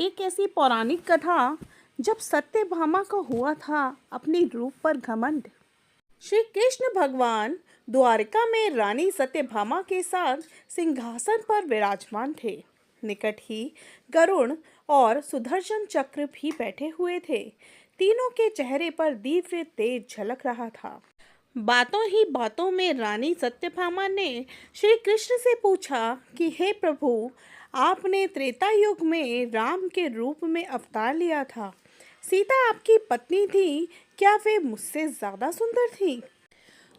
एक ऐसी पौराणिक कथा जब सत्यभामा को हुआ था अपनी रूप पर घमंड। श्री कृष्ण भगवान द्वारिका में रानी सत्यभामा के साथ सिंहासन पर विराजमान थे। निकट ही गरुड़ और सुदर्शन चक्र भी बैठे हुए थे। तीनों के चेहरे पर दिव्य तेज झलक रहा था। बातों ही बातों में रानी सत्यभामा ने श्री कृष्ण से पूछा कि हे प्रभु, आपने त्रेता युग में राम के रूप में अवतार लिया था। सीता आपकी पत्नी थी, क्या वे मुझसे ज्यादा सुंदर थी?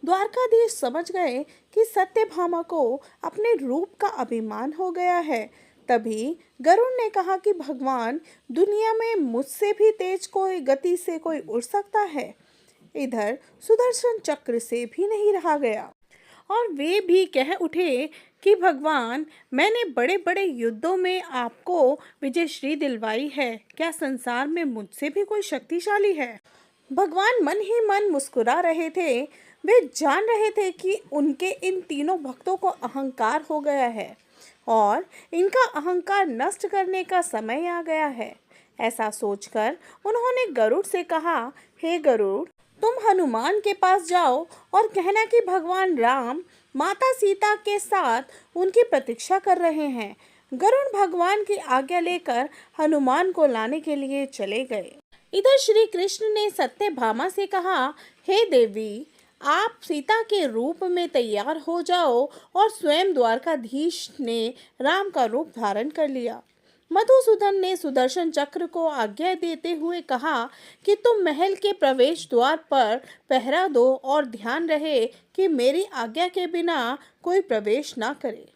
द्वारकाधीश समझ गए कि सत्यभामा को अपने रूप का अभिमान हो गया है। तभी गरुड़ ने कहा कि भगवान, दुनिया में मुझसे भी तेज कोई गति से कोई उड़ सकता है। इधर सुदर्शन चक्र से भी नहीं रहा गया और वे भी कह उठे कि भगवान, मैंने बड़े बड़े युद्धों में आपको विजयश्री दिलवाई है, क्या संसार में मुझसे भी कोई शक्तिशाली है? भगवान मन ही मन मुस्कुरा रहे थे। वे जान रहे थे कि उनके इन तीनों भक्तों को अहंकार हो गया है और इनका अहंकार नष्ट करने का समय आ गया है। ऐसा सोचकर उन्होंने गरुड़ से कहा, हे गरुड़, तुम हनुमान के पास जाओ और कहना कि भगवान राम माता सीता के साथ उनकी प्रतीक्षा कर रहे हैं। गरुड़ भगवान की आज्ञा लेकर हनुमान को लाने के लिए चले गए। इधर श्री कृष्ण ने सत्यभामा से कहा, हे देवी, आप सीता के रूप में तैयार हो जाओ और स्वयं द्वारकाधीश ने राम का रूप धारण कर लिया। मधुसूदन ने सुदर्शन चक्र को आज्ञा देते हुए कहा कि तुम महल के प्रवेश द्वार पर पहरा दो और ध्यान रहे कि मेरी आज्ञा के बिना कोई प्रवेश ना करे।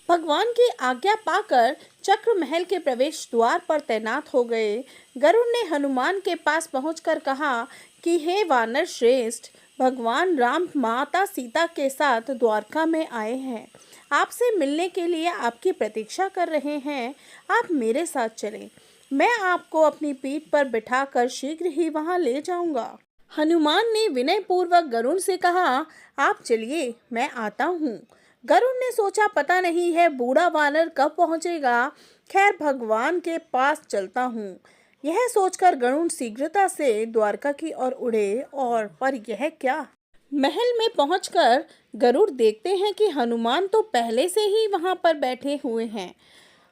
भगवान की आज्ञा पाकर चक्र महल के प्रवेश द्वार पर तैनात हो गए। गरुड़ ने हनुमान के पास पहुंचकर कहा कि हे वानर श्रेष्ठ, भगवान राम माता सीता के साथ द्वारका में आए हैं। आपसे मिलने के लिए आपकी प्रतीक्षा कर रहे हैं। आप मेरे साथ चलें। मैं आपको अपनी पीठ पर बिठाकर शीघ्र ही वहां ले जाऊंगा। हनुमान ने विनय पूर्वक गरुड़ से कहा, आप चलिए, मैं आता हूँ। गरुड़ ने सोचा, पता नहीं है बूढ़ा वानर कब पहुंचेगा। खैर, भगवान के पास चलता हूँ। यह सोचकर गरुड़ शीघ्रता से द्वारका की ओर उड़े और पर यह क्या, महल में पहुंचकर गरुड़ देखते हैं कि हनुमान तो पहले से ही वहां पर बैठे हुए हैं।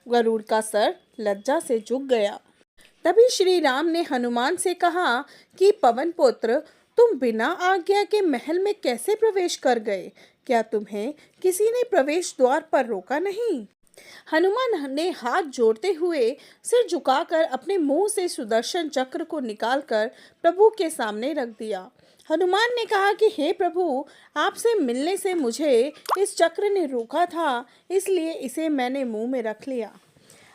गरुड़ का सर लज्जा से झुक गया। तभी श्री राम ने हनुमान से कहा कि पवन पुत्र, तुम बिना आज्ञा के महल में कैसे प्रवेश कर गए? क्या तुम्हें किसी ने प्रवेश द्वार पर रोका नहीं? हनुमान ने हाथ जोड़ते हुए सिर झुकाकर अपने मुंह से सुदर्शन चक्र को निकालकर प्रभु के सामने रख दिया। हनुमान ने कहा कि हे प्रभु, आपसे मिलने से मुझे इस चक्र ने रोका था, इसलिए इसे मैंने मुंह में रख लिया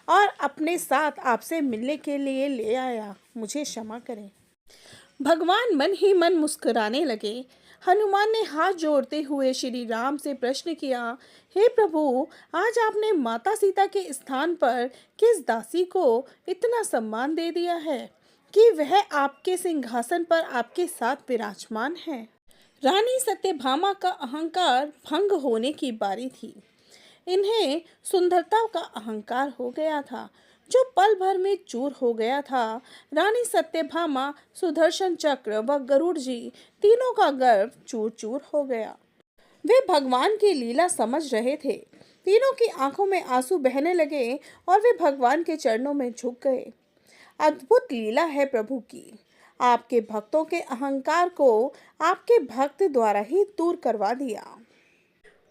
और अपने साथ आपसे मिलने के लिए ले आया। मुझे क्षमा करें। भगवान मन ही मन मुस्कुराने लगे। हनुमान ने हाथ जोड़ते हुए श्री राम से प्रश्न किया, हे प्रभु, आज आपने माता सीता के स्थान पर किस दासी को इतना सम्मान दे दिया है कि वह आपके सिंहासन पर आपके साथ विराजमान है? रानी सत्यभामा का अहंकार भंग होने की बारी थी। इन्हें सुंदरता का अहंकार हो गया था, जो पल भर में चूर हो गया था। रानी सत्यभामा, सुदर्शन चक्र व गरुड़ जी तीनों का गर्व चूर चूर हो गया। वे भगवान की लीला समझ रहे थे। तीनों की आंखों में आंसू बहने लगे और वे भगवान के चरणों में झुक गए। अद्भुत लीला है प्रभु की। आपके भक्तों के अहंकार को आपके भक्त द्वारा ही दूर करवा दिया।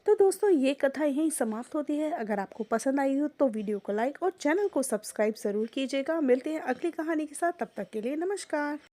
तो दोस्तों, ये कथा यहीं समाप्त होती है। अगर आपको पसंद आई हो तो वीडियो को लाइक और चैनल को सब्सक्राइब ज़रूर कीजिएगा। मिलते हैं अगली कहानी के साथ, तब तक के लिए नमस्कार।